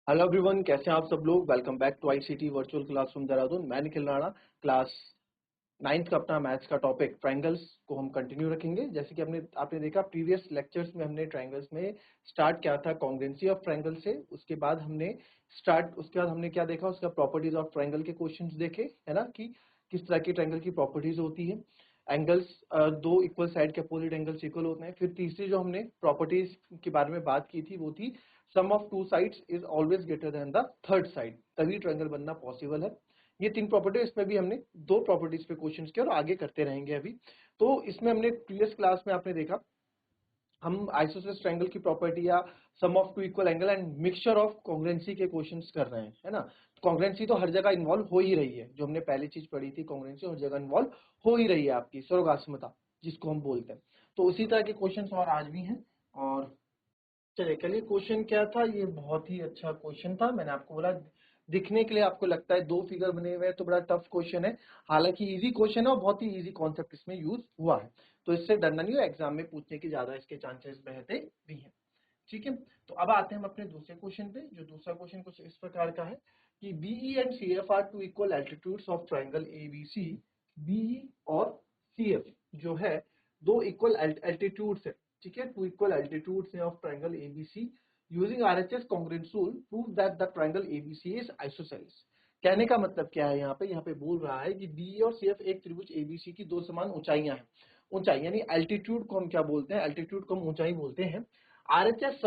Hello everyone, कैसे हैं आप सब लोग। Welcome back to ICT virtual classroom Dehradun. मैं निखिल राणा। क्लास 9th का अपना मैथ्स का टॉपिक ट्रायंगल्स को हम कंटिन्यू रखेंगे। जैसे कि आपने देखा प्रीवियस लेक्चर्स में हमने ट्रायंगल्स में स्टार्ट किया था कॉन्ग्रुएंसी ऑफ ट्रायंगल से। उसके बाद हमने क्या देखा, उसका प्रॉपर्टीज ऑफ ट्रायंगल के क्वेश्चंस देखे, है ना, कि किस तरह की ट्रायंगल की प्रॉपर्टीज होती है। एंगल्स, दो इक्वल साइड के अपोजिट एंगल्स इक्वल होते हैं। फिर तीसरी जो हमने प्रॉपर्टीज के बारे में बात की थी वो थी sum of two sides is always greater than the third side, तभी ट्रायंगल बनना पॉसिबल है। ये तीन प्रॉपर्टी, इसमें भी हमने दो प्रॉपर्टीज पे क्वेश्चंस किए और आगे करते रहेंगे अभी। तो इसमें हमने प्रीवियस क्लास में आपने देखा हम आइसोसेलेस ट्रायंगल की प्रॉपर्टी या sum of two equal angle and mixture of congruency के क्वेश्चंस कर रहे हैं, है ना। कॉन्ग्रुएंसी तो हर जगह इन्वॉल्व हो ही रही है, जो हमने पहली चीज पढ़ी थी, कॉन्ग्रुएंसी हर जगह इन्वॉल्व हो ही रही है आपकी, सर्वगात्मकता जिसको हम बोलते हैं। तो उसी तरह के क्वेश्चंस और आज भी हैं। और चलिए, कल ये क्वेश्चन क्या था, ये बहुत ही अच्छा क्वेश्चन था। मैंने आपको बोला दिखने के लिए आपको लगता है दो फिगर बने हुए हैं तो बड़ा टफ क्वेश्चन है, हालांकि इजी क्वेश्चन है और बहुत ही इजी कॉन्सेप्ट इसमें यूज हुआ है। तो इससे डरना नहीं हो, एग्जाम में पूछने की ज्यादा इसके चांसेस रहते भी हैं। ठीक है, तो अब आते हैं हम अपने दूसरे क्वेश्चन पे। जो दूसरा क्वेश्चन कुछ इस प्रकार का है कि BE and CF are two equal altitudes of triangle ABC. BE और सीएफ जो है दो इक्वल एल्टीट्यूड्स है, ठीक है, two equal altitudes of triangle ABC using RHS congruence rule prove that the triangle ABC is isosceles. कहने का मतलब क्या है, यहाँ पे बोल रहा है कि बी और सीएफ एक त्रिभुज एबीसी की दो समान ऊंचाइयां हैं। ऊंचाई यानी एल्टीट्यूड को हम क्या बोलते हैं, एल्टीट्यूड को हम ऊंचाई बोलते हैं। आरएचएस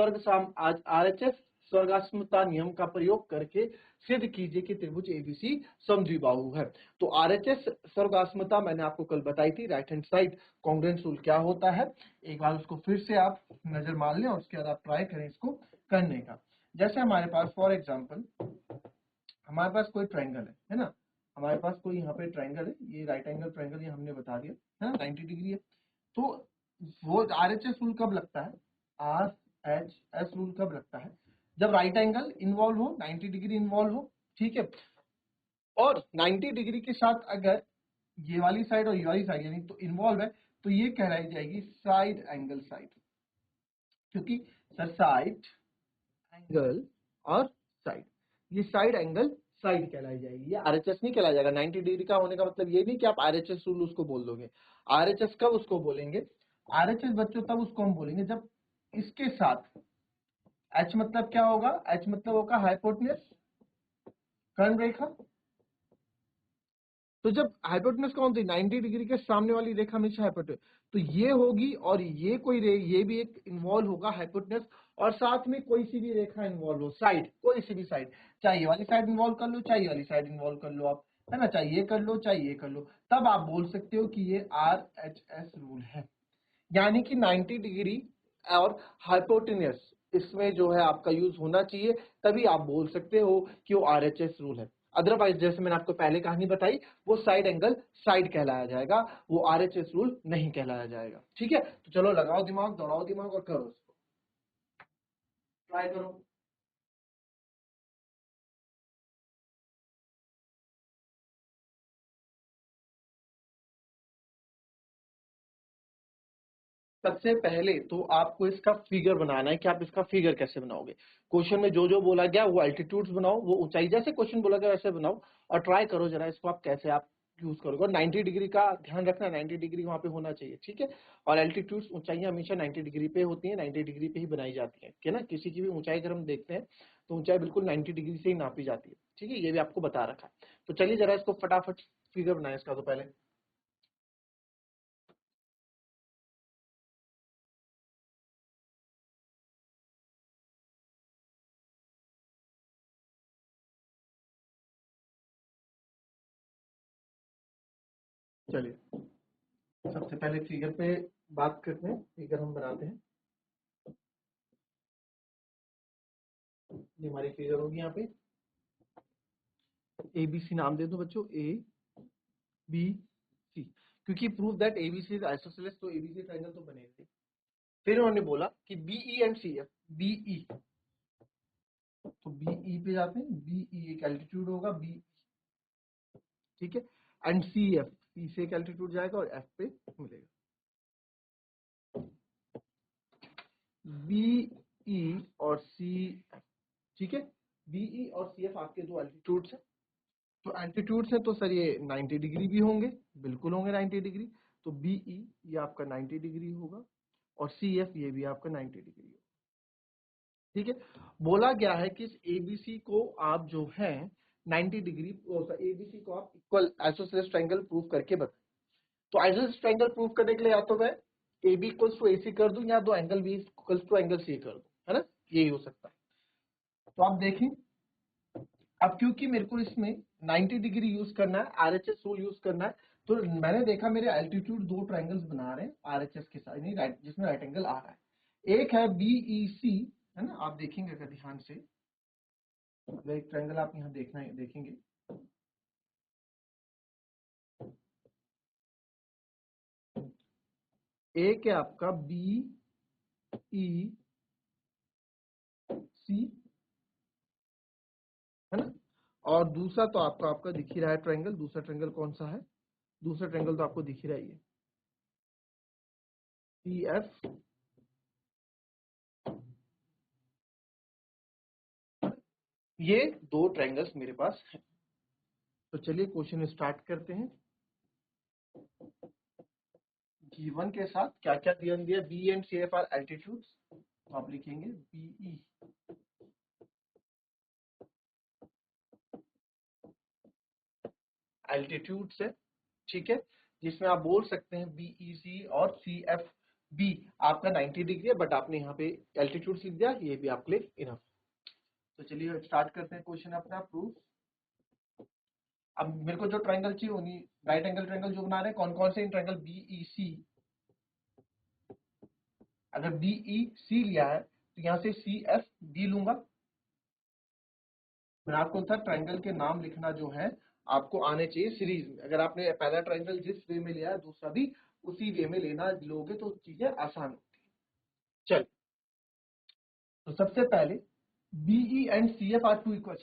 स्वर्गात्मकता नियम का प्रयोग करके सिद्ध कीजिए कि त्रिभुज एबीसी समद्विबाहु है। तो आरएचएस स्वर्गात्मकता मैंने आपको कल बताई थी, राइट हैंड साइड कांग्रुएंस रूल क्या होता है, एक बार उसको फिर से आप नजर मान लें और उसके बाद आप ट्राई करें इसको करने का। जैसे हमारे पास फॉर एग्जांपल हमारे पास कोई ट्रायंगल है ना, हमारे पास कोई यहाँ पे ट्रायंगल है, ये राइट एंगल ट्रायंगल, ये हमने बता दिया है ना, 90 डिग्री है। तो वो आरएचएस रूल कब लगता है, आरएचएस रूल कब लगता है, जब राइट एंगल इन्वॉल्व हो, 90 डिग्री इन्वॉल्व हो, ठीक है। और 90 डिग्री के साथ अगर ये वाली साइड और ये वाली साइड यानी तो इन्वॉल्व है, तो ये कहलाई जाएगी साइड एंगल साइड, क्योंकि सर साइड एंगल और साइड, ये साइड एंगल साइड कहलाई जाएगी, ये आरएचएस नहीं कहलाया जाएगा। 90 डिग्री का होने का मतलब ये नहीं कि आप आरएचएस रूल उसको बोल दोगे। आरएचएस कब उसको बोलेंगे, आरएचएस बच्चों तब उसको हम बोलेंगे जब इसके साथ एच मतलब क्या होगा, एच मतलब होगा हाइपोटेन्यूज, कर्ण रेखा। तो जब हाइपोटेन्यूज कौन सी, 90 डिग्री के सामने वाली रेखा हमेशा हाइपोटेन्यूज, तो ये होगी और ये कोई ये भी एक इन्वॉल्व होगा हाइपोटेन्यूज, और साथ में कोई सी भी रेखा इन्वॉल्व हो, साइड कोई सी भी साइड, चाहे ये वाली साइड इन्वॉल्व कर लो, चाहे ये वाली साइड इन्वॉल्व कर लो आप, है ना, चाहे ये कर लो चाहे ये कर लो, तब आप बोल सकते हो कि ये आरएचएस रूल है। यानी कि 90 डिग्री और हाइपोटेन्यूज इसमें जो है आपका यूज होना चाहिए, तभी आप बोल सकते हो कि वो आरएचएस रूल है। अदरवाइज जैसे मैंने आपको पहले कहानी बताई, वो साइड एंगल साइड कहलाया जाएगा, वो आरएचएस रूल नहीं कहलाया जाएगा। ठीक है, तो चलो लगाओ दिमाग, दौड़ाओ दिमाग और करो उसको, ट्राई करो। सबसे पहले तो आपको इसका फिगर बनाना है कि आप इसका फिगर कैसे बनाओगे। क्वेश्चन में जो जो बोला गया वो एल्टीट्यूड्स बनाओ, वो ऊंचाई जैसे क्वेश्चन बोला गया वैसे बनाओ, और ट्राई करो जरा इसको आप कैसे आप यूज करोगे। और 90 डिग्री का ध्यान रखना, 90 डिग्री वहां पे होना चाहिए, ठीक है। और एल्टीट्यूड्स, ऊंचाइयां हमेशा 90 डिग्री पे होती है, 90 डिग्री पे ही बनाई जाती है, ठीक है ना। किसी की भी ऊंचाई अगर हम देखते हैं तो ऊंचाई बिल्कुल 90 डिग्री से ही नापी जाती है, ठीक है, ये भी आपको बता रखा है। तो चलिए जरा इसको फटाफट फिगर बनाए इसका। तो पहले चलिए सबसे पहले फिगर पे बात करते हैं, फिगर हम बनाते हैं। ये हमारी फिगर होगी यहाँ पे, ए बी सी नाम दे दो बच्चों, ए बी सी, क्योंकि prove that ABC is isosceles, तो एबीसी ट्रायंगल तो बनेगा। फिर उन्होंने बोला कि BE and C F, BE, तो बीई पे जाते हैं, बीई एक एल्टीट्यूड होगा बी, ठीक है, एंड सी एफ, सी से एक एल्टीट्यूड जाएगा और एफ पे मिलेगा। बीई और सी एफ, ठीक है, बीई और सीएफ आपके दो एल्टीट्यूड्स हैं। तो एल्टीट्यूड्स है तो सर ये 90 डिग्री भी होंगे, बिल्कुल होंगे 90 डिग्री। तो बीई ये आपका 90 डिग्री होगा और सीएफ ये भी आपका 90 डिग्री होगा। ठीक है, बोला गया है कि इस एबीसी को आप जो है 90 डिग्री, एबीसी को आप इक्वल आइसोसेलेस ट्रायंगल प्रूव करके बताएं। तो आइसोसेलेस ट्रायंगल प्रूव करने के लिए या तो मैं AB इक्वल्स टू AC कर दूं या दो angle B equals to angle C कर दूं, है ना, यही हो सकता है। तो आप देखें, अब क्योंकि मेरे को इसमें 90 डिग्री यूज करना है, आरएचएस रूल यूज करना है, तो मैंने देखा मेरे एल्टीट्यूड दो ट्रायंगल्स बना रहे हैं आरएचएस के साथ, नहीं राइट, जिसमें राइट एंगल आ रहा है। एक है बीईसी, है ना, आप देखेंगे अगर ध्यान से, अगर एक ट्रायंगल आप यहाँ देखना है देखेंगे, एक है आपका बीईसी, है ना, और दूसरा तो आपका दिख ही रहा है ट्रायंगल। दूसरा ट्रायंगल कौन सा है? दूसरा ट्रायंगल तो आपको दिख ही रहा है, CF, ये दो ट्रायंगल्स मेरे पास हैं। तो चलिए क्वेश्चन स्टार्ट करते हैं। G1 के साथ क्या क्या दिया, B and C F are altitudes, तो आप लिखेंगे बीई एल्टीट्यूड से, ठीक है, जिसमें आप बोल सकते हैं बीईसी और सीएफ बी आपका 90 डिग्री है, बट आपने यहाँ पे एल्टीट्यूड लिख दिया, ये भी आपके लिए इनफ। तो चलिए स्टार्ट करते हैं क्वेश्चन अपना प्रूफ। अब मेरे को जो ट्रायंगल चाहिए उन्हीं राइट एंगल ट्रायंगल जो बना रहे हैं, कौन कौन से इन ट्रायंगल बीईसी, अगर बीईसी लिया है तो यहाँ से सीएफ बी लूंगा। मैंने आपको था ट्रायंगल के नाम लिखना जो है आपको आने चाहिए सीरीज में। अगर आपने पहला ट्रायंगल जिस वे में लिया है दूसरा भी उसी वे में लेना लोगे तो चीजें आसान होती है। चल, तो सबसे पहले BE and CF are two equal,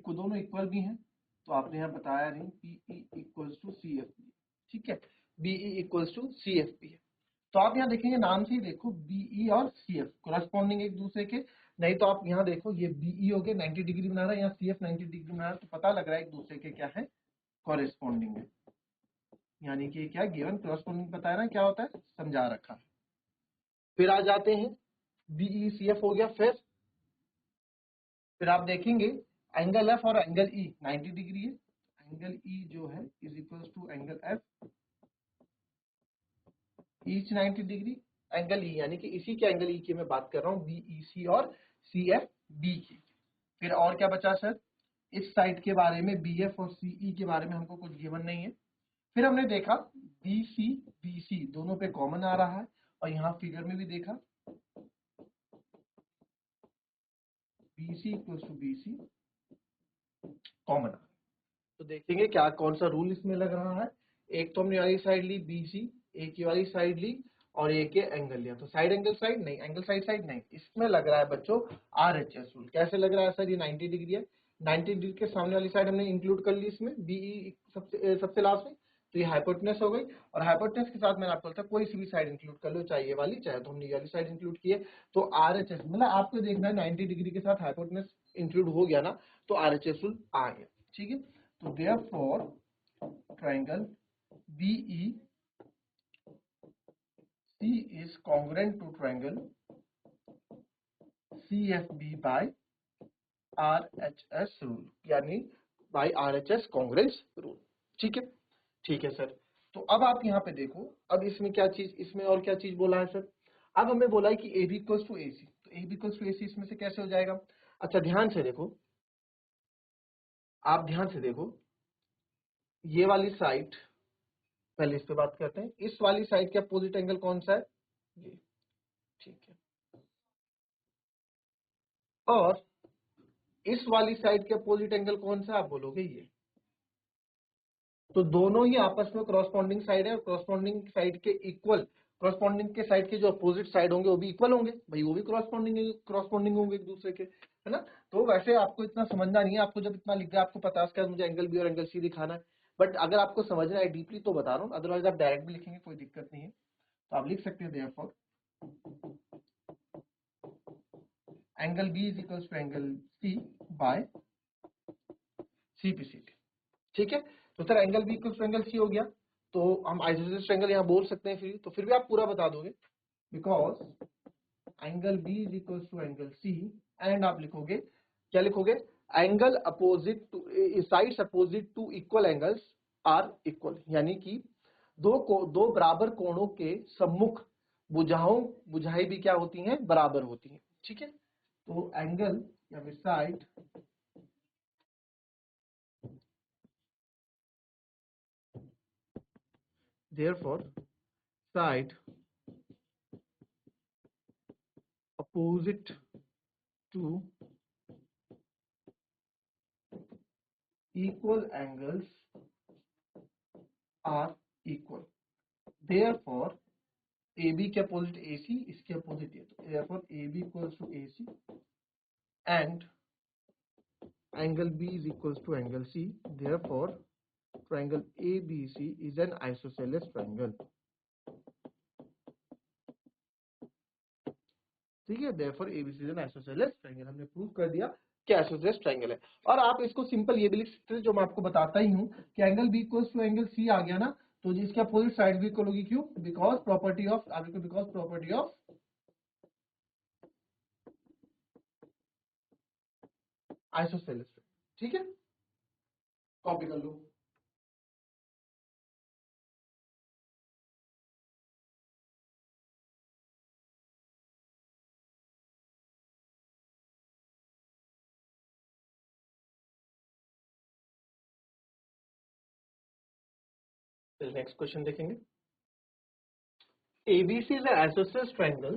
दोनों इक्वल भी हैं, तो आपने यहाँ बताया नहीं, BE equals to CF B, ठीक है, BE equals to CF B है। तो आप यहाँ देखेंगे नाम से ही देखो बीई और सीएफ कोरस्पॉन्डिंग एक दूसरे के, नहीं तो आप यहाँ देखो ये बीई हो गया 90 डिग्री बना रहा है, यहाँ सीएफ 90 डिग्री बना रहा है, तो पता लग रहा है एक दूसरे के क्या है, कॉरेस्पॉन्डिंग है। यानी कि क्या गिवन कॉरेस्पॉन्डिंग बताया ना क्या होता है, समझा रखा है। फिर आ जाते हैं बीई सीएफ हो गया, फिर आप देखेंगे एंगल एफ और एंगल ई 90 डिग्री है, एंगल ई जो है is equal to angle F, each 90 degree, angle E यानी कि इसी के एंगल ई की मैं बात कर रहा हूँ, बीईसी और सीएफ बी की। फिर और क्या बचा सर, इस साइड के बारे में बीएफ और सीई के बारे में हमको कुछ गिवन नहीं है। फिर हमने देखा बीसी बीसी दोनों पे कॉमन आ रहा है, और यहाँ फिगर में भी देखा BC equal to BC common आ रहा है। तो देखेंगे क्या कौन सा रूल इसमें लग रहा है। एक तो हमने वाली साइड ली बीसी, एक ही वाली साइड ली और एक ये एंगल लिया, तो साइड एंगल साइड नहीं, एंगल साइड साइड नहीं, इसमें लग रहा है बच्चों आरएचएस रूल। कैसे लग रहा है सर, ये 90 डिग्री है, 90 डिग्री के सामने वाली साइड हमने इंक्लूड कर ली इसमें, बीई सबसे लास्ट में, तो ये हाइपोटेनस हो गई। और हाइपोटेनस के साथ मैंने आपको बोला था कोई सी भी साइड इंक्लूड कर लो, चाहे ये वाली चाहे, तो हमने ये वाली साइड इंक्लूड की है, तो आरएचएस मतलब आपको देखना है 90 डिग्री के साथ हाइपोटेनस इंक्लूड हो गया ना, तो आरएचएस रूल आ गया, ठीक है। तो therefore triangle BEC is congruent to triangle CFB by RHS rule, यानी by RHS congruence rule, ठीक है, ठीक है सर। तो अब आप यहाँ पे देखो, अब इसमें क्या चीज, इसमें और क्या चीज बोला है सर, अब हमें बोला है कि AB इक्वल्स टू AC, तो AB इक्वल्स टू AC इसमें से कैसे हो जाएगा। अच्छा ध्यान से देखो, आप ध्यान से देखो, ये वाली साइड, पहले इस पे बात करते हैं, इस वाली साइड का अपोजिट एंगल कौन सा है, ये, ठीक है, और इस वाली साइड के अपोजिट एंगल कौन सा, आप बोलोगे ये। तो दोनों ही आपस में क्रॉसपॉन्डिंग साइड है, और क्रॉसपॉन्डिंग साइड के इक्वल, क्रॉसपॉन्डिंग के साइड के जो अपोजिट साइड होंगे वो भी इक्वल होंगे भाई, वो भी क्रॉसपॉन्डिंग होंगे एक दूसरे के, है ना। तो वैसे आपको इतना समझना नहीं है, आपको जब इतना लिख दिया, आपको 50 का मुझे एंगल बी और एंगल सी दिखाना है, बट अगर आपको समझना है डीपली तो बता रहा हूँ, अदरवाइज आप डायरेक्ट भी लिखेंगे कोई दिक्कत नहीं है। तो आप लिख सकते हैं therefore angle B is equal to angle C by CPCT। ठीक है, तो sir angle B equals to angle C हो गया, तो हम आइसोसेलेस ट्रायंगल यहाँ बोल सकते हैं फिर, तो फिर भी आप पूरा बता दोगे, because angle B is equals to angle C, and आप लिखोगे, क्या लिखोगे, angle opposite to sides opposite to equal angles are equal, यानी कि दो बराबर कोणों के सम्मुख बुझाई भी क्या होती हैं, बराबर होती हैं। ठीक है, तो एंगल या फिर side therefore side opposite to equal angles are equal, therefore AB के अपोजिट AC, इसके अपोजिट ये, तो therefore AB equals to AC and angle B is equals to angle C, therefore triangle ABC is an isosceles triangle। ठीक है, therefore ABC is an isosceles triangle, हमने prove कर दिया कि आइसोसेलेस ट्रायंगल है। और आप इसको सिंपल ये भी लिख सकते हैं, जो मैं आपको बताता ही हूँ कि angle B equals to angle C आ गया ना, तो जिसके अपोजिट साइड भी इक्वल होगी, क्यों, बिकॉज प्रॉपर्टी ऑफ आइसोसेलेस। ठीक है, कॉपी कर लो। नेक्स्ट क्वेश्चन देखेंगे। ABC is an isosceles triangle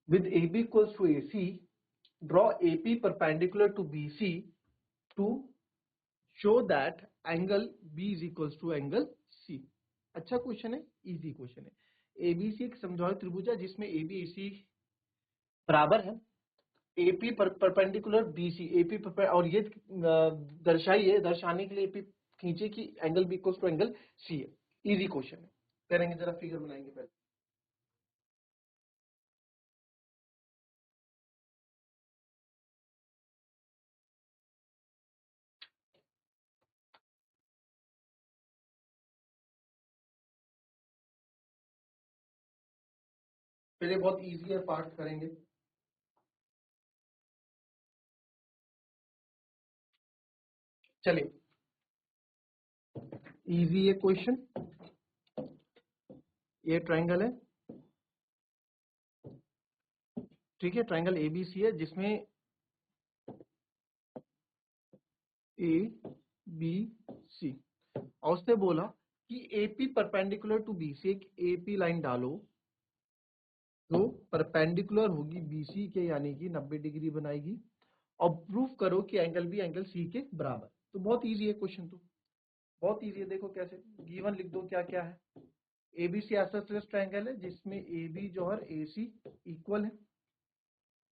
with AB equals to AC. Draw AP perpendicular to BC to show that angle B is equals to angle C। अच्छा question है, easy question है। ABC एक समद्विबाहु त्रिभुज है जिसमें AB AC बराबर है, AP perpendicular BC, AP और ये दर्शाने के लिए AP खींचे कि angle B equals to angle C है। इजी क्वेश्चन है, करेंगे, जरा फिगर बनाएंगे पहले। पहले बहुत इजी है पार्ट करेंगे। चलिए, इजी है क्वेश्चन। ये ट्रायंगल है, ठीक है, ट्रायंगल एबीसी है जिसमें ए बी सी, और उसने बोला कि एपी परपेंडिकुलर टू बीसी, एक एपी लाइन डालो जो परपेंडिकुलर होगी बीसी के, यानी कि 90 डिग्री बनाएगी, और प्रूफ करो कि एंगल बी एंगल सी के बराबर। तो बहुत इजी है क्वेश्चन, तो बहुत इजी है। देखो कैसे, गिवन लिख दो क्या क्या है। एबीसी आइसोसेलेस ट्रायंगल है जिसमें एबी जो है एसी इक्वल है,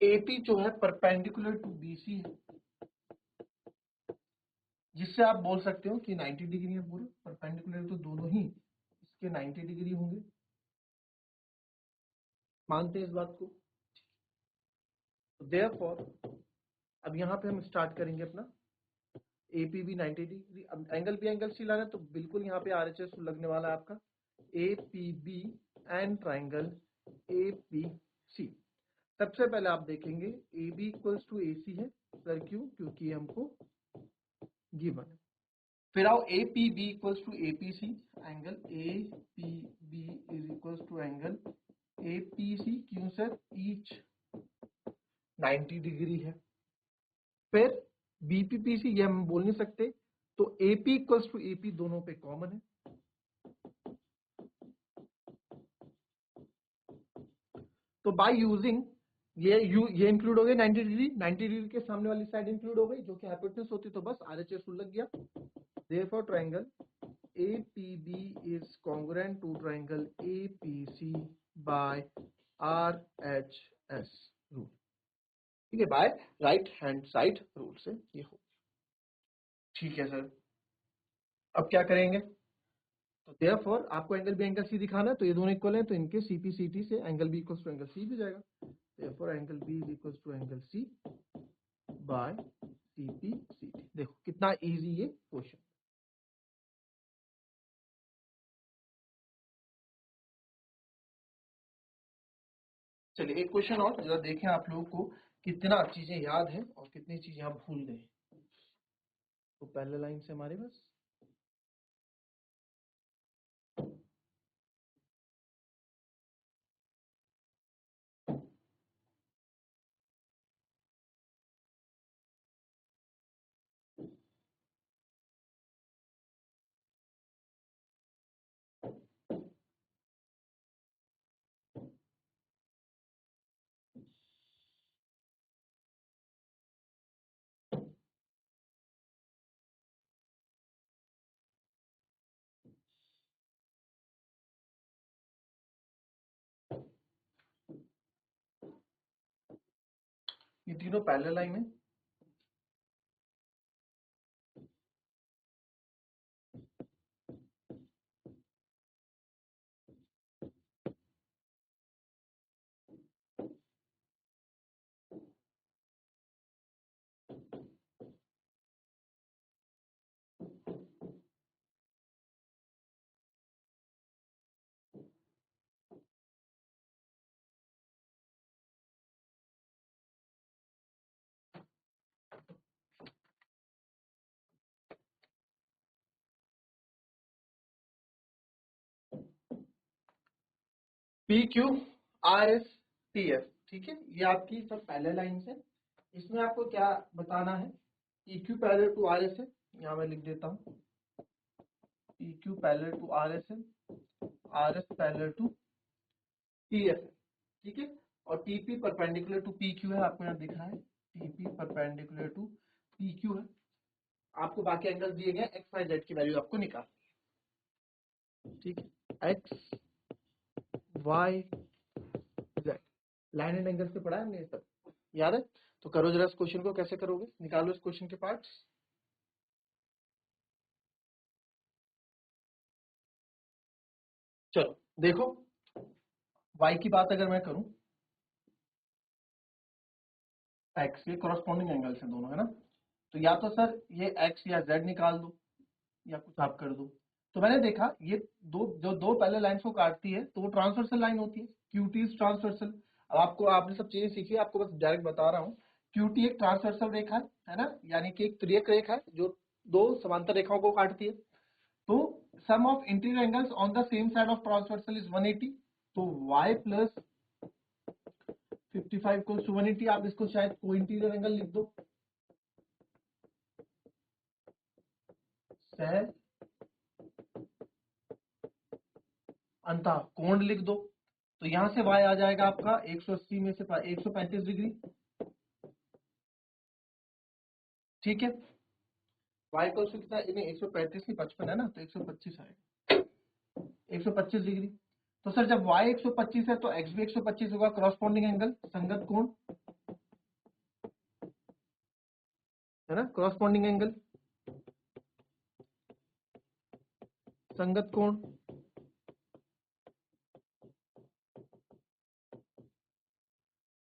एपी जो है परपेंडिकुलर टू बीसी है, जिससे आप बोल सकते हो कि 90 डिग्री है पूरे, परपेंडिकुलर तो दोनों ही इसके 90 डिग्री होंगे, मानते हैं इस बात को। तो देयरफॉर अब यहाँ पे हम स्टार्ट करेंगे अपना एपी भी 90 डिग्री, अब एंगल बी एंगल सी लाना है, तो बिल्कुल यहाँ पे आरएचएस लगने वाला है आपका एपीबी एंड ट्रायंगल एपीसी। सबसे पहले आप देखेंगे A B equals to A C है सर, क्यों, क्योंकि हमको गिवन है। फिर आओ A P B equals to A P C, angle A P B is equals to angle A P C, क्यों सर, ईच 90 डिग्री है। फिर बी पी पी सी ये हम बोल नहीं सकते, तो A P equals to A P दोनों पे कॉमन है, तो बाय यूजिंग ये इंक्लूड हो गए 90 डिग्री, 90 डिग्री के सामने वाली साइड इंक्लूड हो गई जो कि हाइपोटेन्यूज होती, तो बस आरएचएस लग गया। Therefore triangle APB is congruent to triangle APC by RHS rule। ठीक है, by right hand side rule से ये हो। ठीक है सर, अब क्या करेंगे, तो देयरफॉर आपको एंगल बी एंगल सी दिखाना है, तो ये दोनों इक्वल हैं, तो इनके CPCT से angle B equals to angle C भी जाएगा। Therefore angle B is equals to angle C by TP CT. देखो कितना इजी ये क्वेश्चन। चलिए एक क्वेश्चन और जरा देखें आप लोगों को कितना चीजें याद है और कितनी चीजें आप भूल गए। तो पहले लाइन से हमारे पास ये तीनों पैरेलल लाइन है। P Q R S T F, ठीक है, ये आपकी सब पैरेलल लाइंस है। इसमें आपको क्या बताना है, P Q parallel to R S है, यहाँ मैं लिख देता हूँ P Q parallel to R S है, R S parallel to T F है, ठीक है। और TP perpendicular to P Q है, आपको यहाँ दिख रहा है TP perpendicular to P Q है। आपको बाकी एंगल दिए गए, एक्स वाई जेड की वैल्यू आपको निकाल, ठीक है, X Y Z line and angle से पढ़ा है हमने ये सब, याद है। तो करो जरा इस क्वेश्चन को, कैसे करोगे, निकालो इस क्वेश्चन के पार्ट्स। चलो देखो, y की बात अगर मैं करूं, x ये कॉरस्पॉन्डिंग एंगल्स हैं दोनों, है ना। तो या तो सर ये x या z निकाल दो या कुछ आप कर दो। तो मैंने देखा ये दो पहले लाइंस को काटती है तो वो ट्रांसवर्सल लाइन होती है, QT इज ट्रांसवर्सल। अब आपको, आपने सब चीजें सीखी, आपको बस डायरेक्ट बता रहा हूँ। QT एक ट्रांसवर्सल रेखा है ना, यानी कि एक त्रियक रेखा है जो दो समांतर रेखाओं को काटती है। तो sum of interior angles on the same side of transversal is 180। तो y प्लस 55 इक्वल्स टू 180। आप इसको शायद को इंटीरियर एंगल लिख दो, सह अंतः कोण लिख दो। तो यहां से y आ जाएगा आपका 180 में से 135 डिग्री, ठीक है। y इक्वल्स टू कितना, नहीं 135 की 55 है ना, तो 125 आएगा, 125 डिग्री। तो सर जब y 125 है तो x भी 125 होगा, क्रॉसपॉन्डिंग एंगल संगत कोण, है ना, क्रॉसपॉन्डिंग एंगल संगत कोण।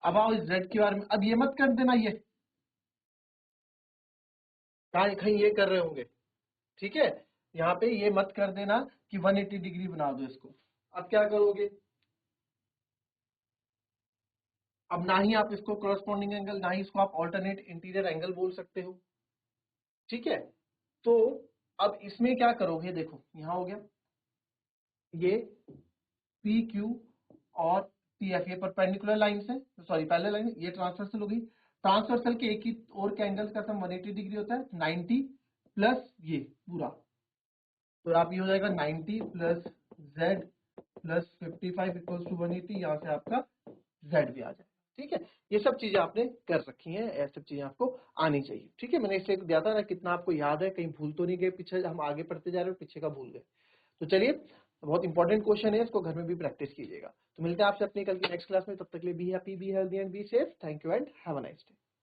अब आओ इस z के बारे में, अब ये मत कर देना, ये कहीं कहीं ये कर रहे होंगे, ठीक है। यहाँ पे ये मत कर देना कि 180 डिग्री बना दो इसको। अब क्या करोगे, अब ना ही आप इसको क्रॉसपॉन्डिंग एंगल, ना ही इसको आप ऑल्टरनेट इंटीरियर एंगल बोल सकते हो, ठीक है। तो अब इसमें क्या करोगे, देखो यहाँ हो गया ये पी क्यू और टी एफ, ये परपेंडिकुलर लाइन है, सॉरी पैरेलल लाइन, ये ट्रांसवर्सल हो गई। ट्रांसवर्सल के एक ही और के एंगल्स का सम 180 डिग्री होता है, 90 प्लस ये पूरा, तो आप ये हो जाएगा 90 plus z plus 55 equals to 180। यहाँ से आपका z भी आ जाएगा, ठीक है। ये सब चीजें आपने कर रखी हैं, ये सब चीजें आपको आनी चाहिए, ठीक है। मैंने इससे दिया था ना, कितना आपको याद है, कहीं भूल तो नहीं गए, पीछे हम आगे पढ़ते जा रहे हो पीछे का भूल गए। तो चलिए, बहुत इंपॉर्टेंट क्वेश्चन है, इसको घर में भी प्रैक्टिस कीजिएगा। तो मिलते हैं आपसे अपनी कल की नेक्स्ट क्लास में, तब तक के लिए be happy, be healthy and be safe. Thank you and have a nice day.